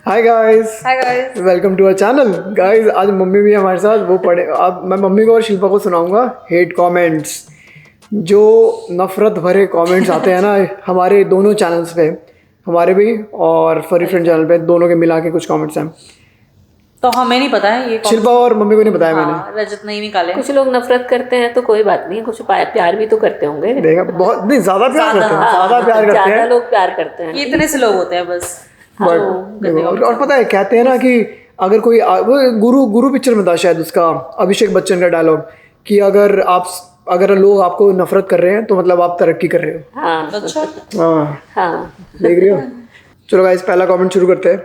Hi guys welcome to our channel. Guys आज mummy भी है हमारे साथ। वो पढ़े अब मैं मम्मी को और शिल्पा को सुनाऊंगा हेट कमेंट्स, जो नफरत भरे कमेंट्स आते हैं ना हमारे दोनों चैनल्स पे, हमारे भी और फरी फ्रेंड चैनल पे, दोनों के मिला के कुछ कमेंट्स हैं। तो हमें नहीं पता है ये शिल्पा और मम्मी को नहीं बताया मैंने। रजत नहीं निकाले। कुछ लोग नफरत करते हैं तो कोई बात नहीं, कुछ प्यार भी तो करते होंगे। देखा बहुत नहीं, ज्यादा प्यार करते हैं, ज्यादा प्यार करते ज्यादा हैं, लोग प्यार करते हैं। ये इतने से लोग होते हैं बस। बट और पता है कहते हैं ना कि अगर कोई वो गुरु पिक्चर में था शायद, उसका अभिषेक बच्चन का डायलॉग कि अगर लोग आपको नफरत कर रहे हैं तो मतलब आप तरक्की कर रहे हो। हाँ अच्छा हाँ देख रहे हो। चलो गाइस पहला कमेंट शुरू करते हैं।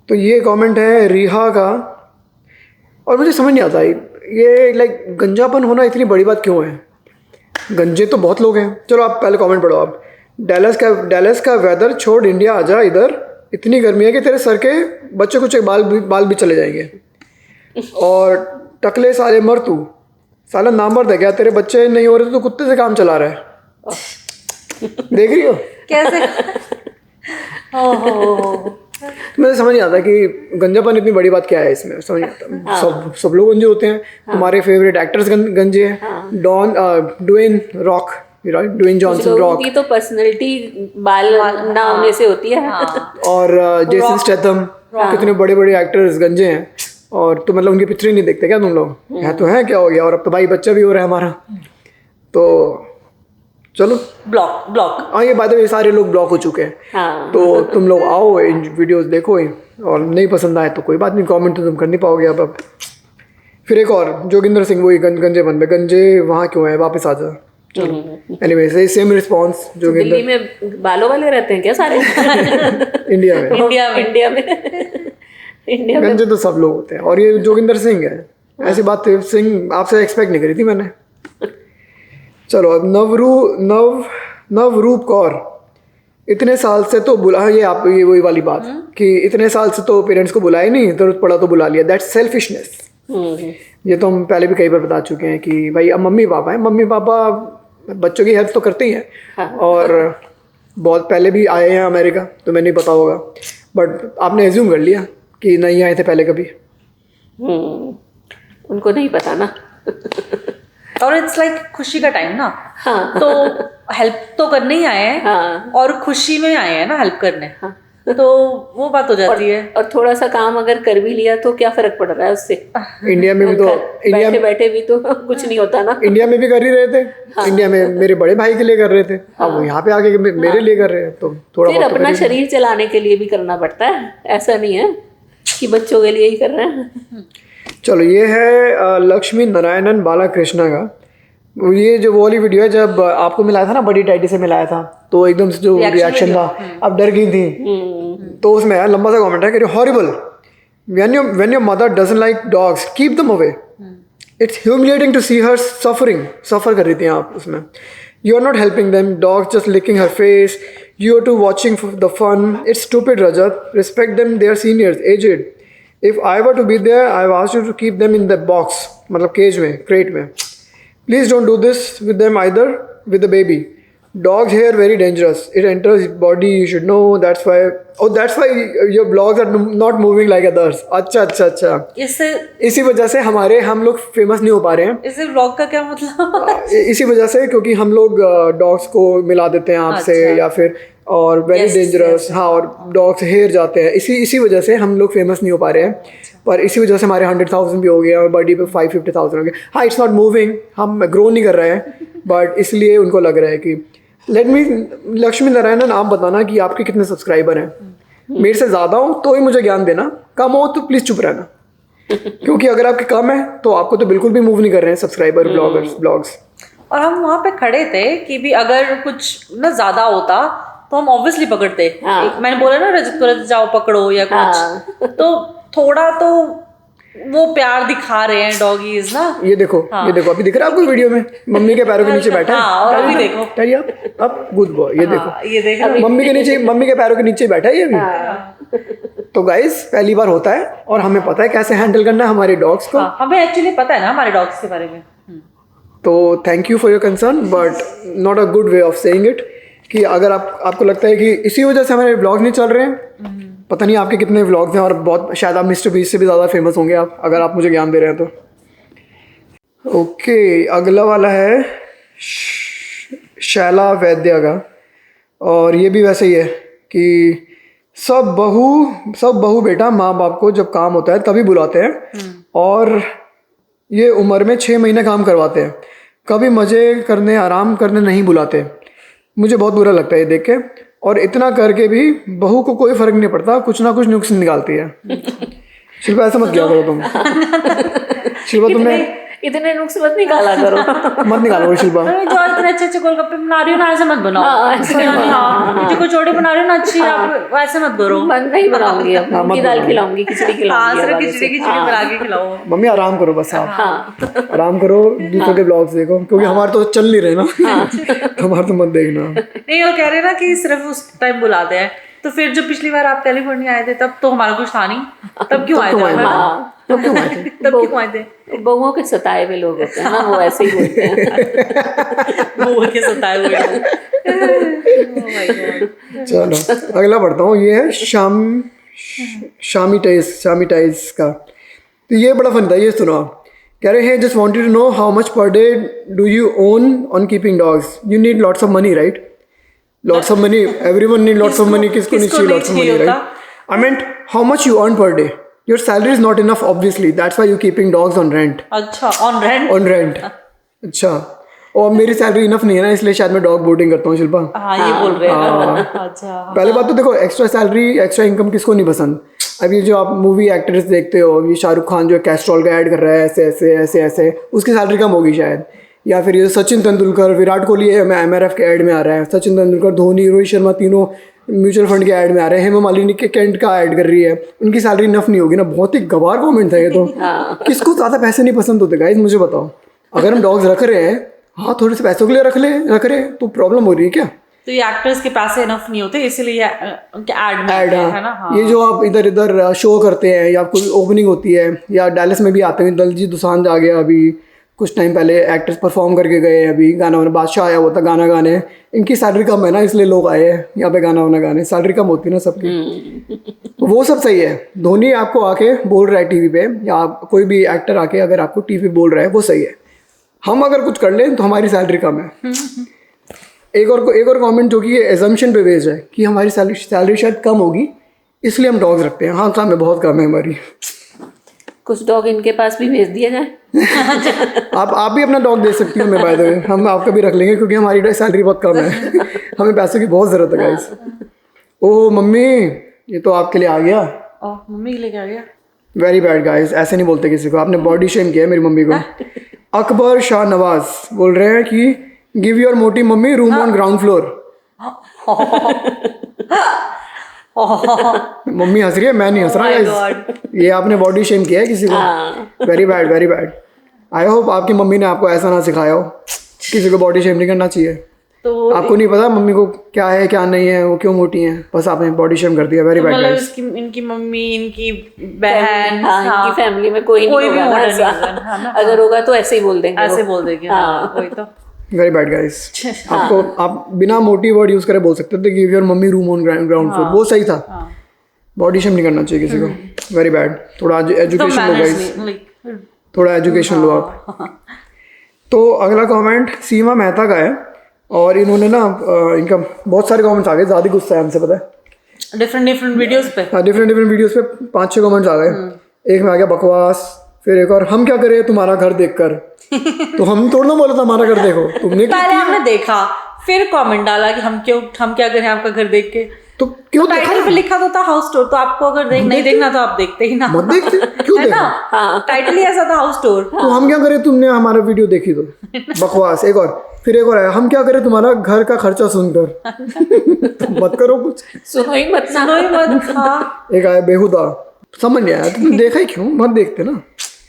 तो ये कमेंट है रिहा का, और मुझे समझ नहीं आता ये लाइक गंजापन होना इतनी बड़ी बात क्यों है। गंजे तो बहुत लोग हैं। चलो आप पहले कमेंट पढ़ो आप। डैलस का वेदर छोड़ इंडिया आजा इधर, इतनी गर्मी है कि तेरे सर के बच्चे कुछ बाल भी चले जाएंगे। और टकले साले मर तू, साला नामर्द है क्या, तेरे बच्चे नहीं हो रहे तो कुत्ते से काम चला रहा है। देख रही हो कैसे। ओहो मुझे समझ नहीं आता कि गंजापन इतनी बड़ी बात क्या है इसमें, समझ नहीं आता। सब लोग गंजे होते हैं। तुम्हारे फेवरेट एक्टर्स गंजे हैं। Dwayne Rock, Dwayne Johnson Rock की तो पर्सनैलिटी बाल ना होने से होती है। और जेसन स्टेथम, कितने बड़े बड़े एक्टर्स गंजे हैं और तो मतलब उनकी पिक्चर ही नहीं देखते क्या तुम लोग। है तो है, क्या हो गया। और अब तो भाई बच्चा भी हो रहा है हमारा, तो चलो ब्लॉक हाँ ये बात है, सारे लोग ब्लॉक हो चुके हैं। हाँ। तो तुम लोग आओ इन वीडियोस देखो, और नहीं पसंद आए तो कोई बात नहीं, कमेंट तो तुम कर नहीं पाओगे। अब फिर एक और जोगिंदर सिंह, वही गंजेपन पे गंजे वहाँ क्यों है, वापस आ जा। Anyway same response Joginder. Delhi में बालों वाले रहते हैं क्या सारे? इंडिया में गंजे तो सब लोग होते हैं। और ये जोगिंदर सिंह है, ऐसी बात सिंह आपसे एक्सपेक्ट नहीं करी थी मैंने। चलो अब नवरूप कौर, इतने साल से तो बुला, ये वही वाली बात कि इतने साल से तो पेरेंट्स को बुलाया नहीं, जरूरत पड़ा तो बुला लिया, दैट्स सेल्फिशनेस। ये तो हम पहले भी कई बार बता चुके हैं कि भाई अब मम्मी पापा बच्चों की हेल्प तो करते ही हैं। हाँ। और बहुत पहले भी आए हैं अमेरिका, तो मैंने नहीं पता होगा, बट आपने एज्यूम कर लिया कि नहीं आए थे पहले कभी। उनको नहीं पता ना। और इट्स लाइक खुशी का टाइम ना। हाँ। तो हेल्प तो करने ही आए हैं। हाँ। और खुशी में आए हैं ना हेल्प करने। हाँ। तो वो बात हो जाती है। और थोड़ा सा काम अगर कर भी लिया तो क्या फर्क पड़ रहा है उससे। इंडिया में भी तो बैठे भी तो कुछ नहीं होता ना। इंडिया में भी कर ही रहे थे। हाँ। इंडिया में मेरे बड़े भाई के लिए कर रहे थे। हाँ। अब यहाँ पे आके मेरे लिए कर रहे हैं, तो थोड़ा फिर अपना शरीर चलाने के लिए भी करना पड़ता है, ऐसा नहीं है कि बच्चों के लिए ही कर रहे हैं। चलो ये है लक्ष्मी नारायणन बालाकृष्णा का। ये जो वो वाली वीडियो है जब आपको मिलाया था ना, बड़ी डैडी से मिलाया था, तो एकदम से जो रिएक्शन था, अब डर गई थी। तो उसमें यार लंबा सा कमेंट है कि horrible, when your mother doesn't like dogs keep them away, it's humiliating to see her suffer कर रही थी आप उसमें। You are not helping them, dogs just licking her face, you are too watching the fun, it's stupid Rajat, respect them, they are seniors aged, if I were to be there I have asked you to keep them in the box, मतलब cage में, crate में। Please don't do this with them either, with the baby. Dogs here very dangerous. It enters body, you should know. That's why your blogs are not moving like others. अच्छा। इसी वजह से हम लोग famous नहीं हो पा रहे हैं। इससे व्लॉग का क्या मतलब? इसी वजह से, क्योंकि हम लोग डॉग्स को मिला देते हैं आपसे। अच्छा। या फिर और वेरी डेंजरस। हाँ, और डॉग्स हेयर जाते हैं, इसी वजह से हम लोग फेमस नहीं हो पा रहे हैं। पर इसी वजह से हमारे 100,000 भी हो गए और बॉडी पे 550,000 हो गए। हाँ, इट्स नॉट मूविंग, हम ग्रो नहीं कर रहे हैं, बट इसलिए उनको लग रहा है कि लक्ष्मी नारायणन आप बताना कि आपके कितने सब्सक्राइबर हैं। मेरे से ज़्यादा हो तो ही मुझे ज्ञान देना, कम हो तो प्लीज़ चुप रहना। क्योंकि अगर आपके कम है तो आपको तो बिल्कुल भी मूव नहीं कर रहे हैं सब्सक्राइबर ब्लॉग्स। और हम वहाँ पे खड़े थे कि भी अगर कुछ ना ज़्यादा होता तो हम ऑब्वियसली पकड़ते। हाँ। मैंने बोला ना रजत जाओ पकड़ो या कुछ। हाँ। तो थोड़ा तो वो प्यार दिखा रहे हैं डॉगीज ना। ये देखो। हाँ। ये देखो, अभी दिख रहा है आपको वीडियो में, मम्मी के पैरों के नीचे बैठा है। हाँ, और अभी देखो अब गुड बॉय। ये देखो, ये देखो मम्मी के पैरों के नीचे बैठा है ये भी। हाँ। तो गाइस पहली बार होता है और हमें पता है कैसे हैंडल करना है हमारे डॉग्स को। हाँ, हमें एक्चुअली पता है ना हमारे डॉग्स के बारे में। तो thank you for your concern, but not a good way of saying it. कि अगर आपको लगता है कि इसी वजह से हमारे ब्लॉग नहीं चल रहे हैं, पता नहीं आपके कितने व्लॉग्स हैं, और बहुत शायद आप मिस्टर बीस्ट से भी ज़्यादा फेमस होंगे आप, अगर आप मुझे ज्ञान दे रहे हैं तो। ओके, अगला वाला है शैला वैद्या का, और ये भी वैसे ही है कि सब बहू बेटा माँ बाप को जब काम होता है तभी बुलाते हैं, और ये उम्र में 6 महीने काम करवाते हैं, कभी मज़े करने आराम करने नहीं बुलाते। मुझे बहुत बुरा लगता है ये देख के, और इतना करके भी बहू को कोई फ़र्क नहीं पड़ता, कुछ ना कुछ नुक्स निकालती है। शिल्पा ऐसा मत किया करो तुम। शिल्पा तुमने इतने नुक्स मत निकाला करो। मत निकालो शिल्पा। जो इतने अच्छे गोलगप्पे बना रही हो ना, ऐसे मत बनाओ। जो कचौड़ी बना रही हो ना अच्छी, आप वैसे मत करो। मन नहीं बनाऊंगी, अब मूंग दाल खिलाऊंगी, खिचड़ी खिलाऊंगी, खिचड़ी बना के खिलाओ। मम्मी आराम करो बस, आप आराम करो, दूसरों के ब्लॉग्स देखो, क्योंकि हमारे तो चल नहीं रहे ना। हमारे तो मत देखना। नहीं, वो कह रहे ना कि सिर्फ उस टाइम बुलाते हैं, तो फिर जो पिछली बार आप कैलिफोर्निया आए थे तब तो हमारा कुछ था नहीं, तब क्यों आए थे? तब क्यों आए थे? तब क्यों आए थे? बहुओं के सताए हुए लोग होते हैं ना, वो ऐसे ही बोलते हैं। बहुओं के सताए हुए लोग। Oh my God. चलो अगला पढ़ता हूँ। ये है शामी टाइज का। तो ये बड़ा फन था, ये सुनो आप। कह रहे हैं just wanted to know how much per day do you own on keeping dogs? You need lots of money right? Lots of money, everyone need lots of money. किसको नहीं चाहिए lots of money right? I meant how much you earn per day? Your salary is not enough obviously, that's why you keeping dogs on rent. अच्छा, on rent? On rent. अच्छा, और मेरी salary enough नहीं है ना, इसलिए शायद मैं डॉग बोर्डिंग करता हूँ शिल्पा। हाँ, ये बोल रहे हैं। अच्छा, पहले बात तो देखो, एक्स्ट्रा सैलरी एक्स्ट्रा इनकम किसको नहीं पसंद। अब ये जो आप मूवी एक्ट्रेस देखते हो, ये शाहरुख खान जो कैस्ट्रॉल का ऐड कर रहा है ऐसे ऐसे ऐसे ऐसे, उसकी सैलरी कम होगी शायद। या फिर ये सचिन तेंदुलकर, विराट कोहली MRF के ऐड में आ रहा है, सचिन तेंदुलकर, धोनी, रोहित शर्मा, तीनों म्यूचुअल फंड के ऐड में आ रहे हैं, हेमा मालिनी के कैंट का ऐड कर रही है, उनकी सैलरी इनफ नहीं होगी ना। बहुत ही गवार कमेंट था ये तो। किसको ज़्यादा पैसे नहीं पसंद होते गाइस, मुझे बताओ। अगर हम डॉग्स रख रहे हैं, हाँ थोड़े से पैसों के लिए रख रहे हैं, तो प्रॉब्लम हो रही है क्या? तो ये एक्टर्स के पैसे इनफ नहीं होते, इसलिए उनके ऐड में है ना। हाँ। ये जो आप इधर इधर शो करते हैं, या कोई ओपनिंग होती है, या डैलस में भी आते हैं, दलजीत दोसांझ आ गया अभी कुछ टाइम पहले, एक्टर्स परफॉर्म करके गए, अभी गाना वाना, बादशाह आया हुआ था गाना गाने। इनकी सैलरी कम है ना, इसलिए लोग आए हैं यहाँ पे गाना वाना गाने। सैलरी कम होती है ना सबकी, तो वो सब सही है। धोनी आपको आके बोल रहा है टीवी पे, या कोई भी एक्टर आके अगर आपको टीवी पे बोल रहा है, वो सही है। हम अगर कुछ कर लें तो हमारी सैलरी कम है। एक और कमेंट जो कि ये एजम्पशन पे बेस्ड है कि हमारी सैलरी शायद कम होगी, इसलिए हम डॉग्स रखते हैं। हाँ, कम है, बहुत कम है हमारी। कुछ डॉग इनके पास भी भेज दिया जाए। आप भी अपना डॉग दे सकती हो, मैं बाय द वे, हम आपका भी रख लेंगे, क्योंकि हमारी सैलरी बहुत कम है। हमें पैसों की बहुत ज़रूरत है गाइस। ओह मम्मी, ये तो आपके लिए आ गया। मम्मी के लिए क्या गया? वेरी बैड गाइस, ऐसे नहीं बोलते किसी को। आपने बॉडी शेम किया है मेरी मम्मी को। अकबर शाह नवाज बोल रहे हैं कि गिव योर मोटी mummy room on ground floor. Mummy हंस रही है, मैं नहीं हंस रहा गाइस। ये आपने बॉडी शेम किया है किसी को। Very bad, very bad. I hope आपकी मम्मी ने आपको ऐसा ना सिखाया हो, किसी को बॉडी शेम नहीं करना चाहिए। तो आपको नहीं पता मम्मी को क्या है क्या नहीं है, वो क्यों मोटी है, बस आपने बॉडी शेम कर दिया। Very bad guys. इनकी मम्मी, इनकी बहन, इनकी फैमिली में कोई नहीं होगा ना ऐसा। अगर होगा तो ऐसे ही बोल देंगे, ऐसे बोल देंगे। हाँ, वही तो। Very bad guys. आपको आप बिना मोटी वर्ड यूज करे बोल सकते थे, give your mummy room on ground floor, वो सही था। बॉडी शेम नहीं करना चाहिए किसी को। Very bad. थोड़ा एजुकेशन लो गाइस, थोड़ा एजुकेशन लो आप। तो अगला कमेंट सीमा मेहता का है, और इन्होंने ना इनका बहुत सारे कमेंट्स आ गए, ज़्यादा गुस्सा है हमसे, पता है। डिफरेंट वीडियोस पे। हाँ, डिफरेंट वीडियोस पे 5-6 कमेंट्स आ गए। एक में आ गया बकवास, फिर एक और हम क्या करें तुम्हारा घर देखकर। तो हम थोड़ा ना बोला था हमारा घर देखो, तुमने पहले हमने देखा, फिर कमेंट डाला कि हम क्या करें आपका घर देख के। तो क्यों देखा? टाइटल पे लिखा तो था हाउस टूर, तो आपको अगर नहीं देखना तो आप देखते ही ना। मत देखते, क्यों देखना? हाँ, टाइटल ही ऐसा था हाउस टूर। तो हम क्या करें तुमने हमारा वीडियो देखी तो। बकवास। एक और, फिर एक और आया, हम क्या करें तुम्हारा घर का खर्चा सुनकर। तो मत करो कुछ, सुनो ही मत। हाँ। एक आया बेहुदा, समझ नहीं आया, तुमने देखा ही क्यों, मत देखते ना।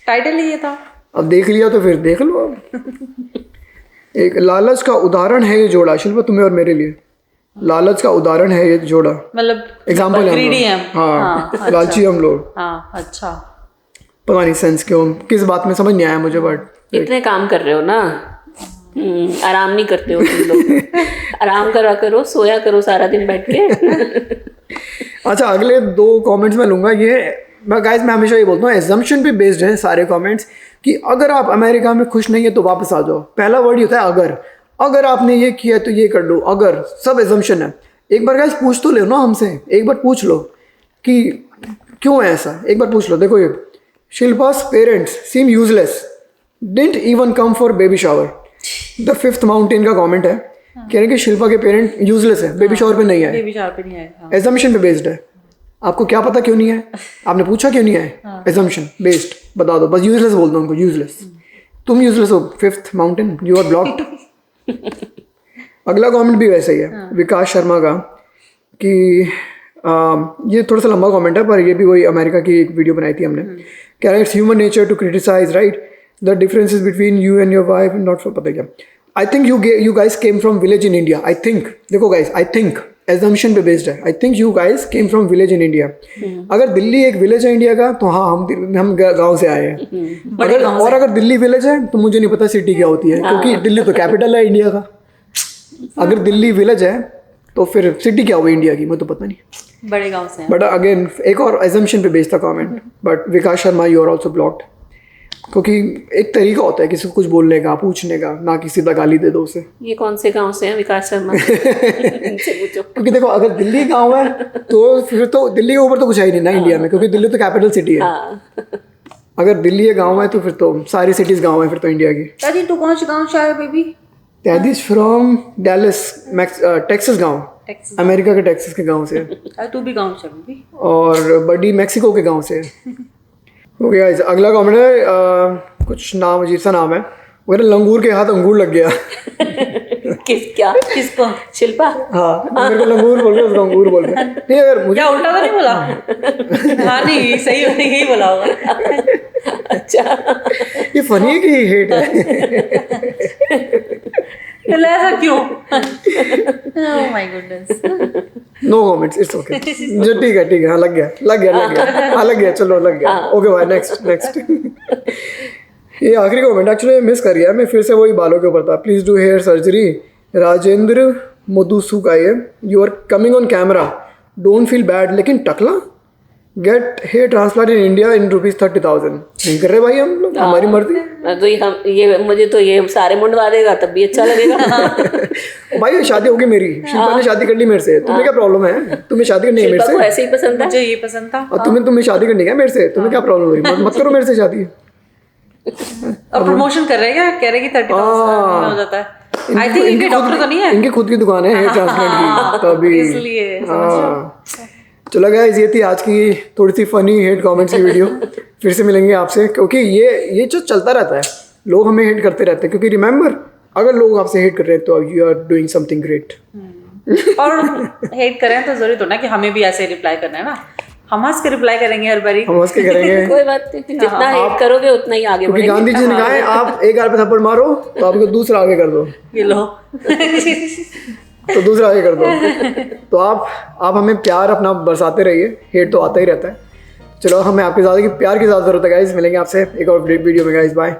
टाइटल ही ये था। अब देख लिया तो फिर देख लो अब। एक लालच का उदाहरण है ये जोड़ा, शिल्पा तुम्हें और मेरे लिए लालच का उदाहरण है ये जोड़ा। मतलब एग्जाम्पल है। हाँ, लालची हम लोग। हाँ, अच्छा। पता नहीं सेंस क्यों, किस बात में समझ नहीं आया मुझे, बट इतने काम कर रहे हो ना, आराम नहीं करते हो तुम लोग। आराम करा करो, सोया करो सारा दिन बैठ के। अच्छा, अगले 2 कमेंट्स में लूँगा। ये गाइस मैं हमेशा ये बोलता हूँ, एजम्पशन पे बेस्ड है सारे कमेंट्स कि अगर आप अमेरिका में खुश नहीं है तो वापस आ जाओ। पहला वर्ड ये होता है अगर आपने ये किया तो ये कर लो, अगर सब एजम्पशन है। एक बार गाइस पूछ तो लो ना हमसे, एक बार पूछ लो कि क्यों है ऐसा, एक बार पूछ लो। देखो ये Shilpa's parents seem useless, didn't even come for baby shower. The 5th mountain का कमेंट है, कह रहे हैं कि शिल्पा के पेरेंट यूजलेस है, बेबी शावर पे नहीं आए, बेबी शावर पे नहीं आए। एजम्पशन पे बेस्ड है। आपको क्या पता क्यों नहीं है, आपने पूछा क्यों नहीं है, एजम्पशन बेस्ड बता दो, बस यूजलेस बोल दो उनको, यूजलेस। तुम यूजलेस हो, 5th mountain, you are blocked. अगला कमेंट भी वैसे ही है, विकास शर्मा का, कि ये थोड़ा सा लंबा कमेंट है पर ये भी वही अमेरिका की एक वीडियो बनाई थी हमने। कह रहा है it's human nature to criticise, right, the differences between you and your wife not for पता क्या। I think you guys came from village in India. I think, देखो गाइस, आई थिंक एजम्पशन पे बेस्ड है। I think you guys came from village in India. अगर दिल्ली एक village है India का तो हाँ, हम गांव से आए हैं। अगर दिल्ली विलेज है तो मुझे नहीं पता सिटी क्या होती है, क्योंकि दिल्ली तो कैपिटल है इंडिया का। अगर दिल्ली विलेज है तो फिर सिटी क्या हुई इंडिया की, मुझे तो पता नहीं। बड़े गांव से। बट अगेन एक और एजम्पशन पे बेस्ड था comment, but Vikas Sharma you are also blocked. क्योंकि एक तरीका होता है किसी को कुछ बोलने का, पूछने का, ना कि सीधा गाली दे दो उसे। ये कौन से गांव से हैं विकास शर्मा? इनसे पूछो। क्योंकि देखो अगर दिल्ली गांव है तो फिर तो दिल्ली के ऊपर तो कुछ है ही नहीं ना इंडिया में, क्योंकि दिल्ली तो कैपिटल सिटी है। अगर दिल्ली ये गांव है तो फिर तो सारी सिटीज गांव है फिर तो इंडिया की। दादी तू कौन से गांव से आया baby? That from Dallas, Texas गांव, अमेरिका के टेक्सास के गांव से है। तू भी गांव से बेबी? और बड़ी मैक्सिको के गांव से है। ओके गाइस, अगला कमेंट है, कुछ नाम अजीब सा नाम है, वो लंगूर के हाथ अंगूर लग गया। किसको? शिल्पा? हाँ, मेरे को लंगूर बोल रहे, उसको अंगूर बोल रहे। नहीं, अगर मुझे क्या उल्टा तो नहीं बोला? हाँ नहीं, सही यही बोला होगा। अच्छा, ये फनी है कि हेट है? ऐसा क्यों? Oh my goodness. No comments, it's okay. जो ठीक है, हाँ लग गया, चलो लग गया। ओके भाई, नेक्स्ट। ये आखिरी कमेंट एक्चुअली मिस कर गया मैं, फिर से वही बालों के ऊपर था। Please do hair surgery, Rajendra मधुसुकाये, you are coming on camera, don't feel bad, लेकिन टकला, get hair transplant in India in ₹30,000। नहीं कर रहे भाई हम लोग, हमारी मर्जी। तो मुझे तो ये सारे मुंडवा देगा तब भी अच्छा लगेगा। भाई शादी होगी मेरी, शिल्पा ने शादी कर ली मेरे से, तुम्हें क्या प्रॉब्लम है? तुम्हें शादी करनी है मेरे से? ऐसे ही पसंद है, मुझे ये पसंद था। और तुम्हें शादी करनी है मेरे से, तुम्हें क्या प्रॉब्लम हो रही? मत करो मेरे से शादी। और प्रमोशन कर रहे हैं क्या? कह रहे कि 30,000 हो जाता है। आई थिंक इनके डॉक्टर तो नहीं है, इनकी खुद की दुकान है हेयर ट्रांसप्लांट की, तभी इसलिए। हाँ, चलो गाइस, ये थी आज की थोड़ी सी फनी हेट कमेंट्स की वीडियो। फिर से मिलेंगे आपसे, क्योंकि ये जो चलता रहता है, लोग हमें हेट करते रहते हैं। क्योंकि रिमेंबर, अगर लोग आपसे हेट कर रहे हैं तो you are doing something great. और हेट करें तो जरूरी तो ना कि हमें भी ऐसे रिप्लाई करना है ना, हम हंस के रिप्लाई करेंगे हर बारी। हम हंस के करेंगे। कोई बात नहीं, जितना हेट करोगे उतना ही आगे क्योंकि बढ़ेंगे। गांधी जी ने कहा है, आप एक पे थप्पड़ मारो तो आपको दूसरा आगे कर दो, ये लो। तो दूसरा आगे कर दो। तो आप हमें प्यार अपना बरसाते रहिए, हेट तो आता ही रहता है। चलो, हमें आपके ज़्यादा प्यार की ज़्यादा जरूरत है गाइस। मिलेंगे आपसे एक और वीडियो में गाइस, बाय।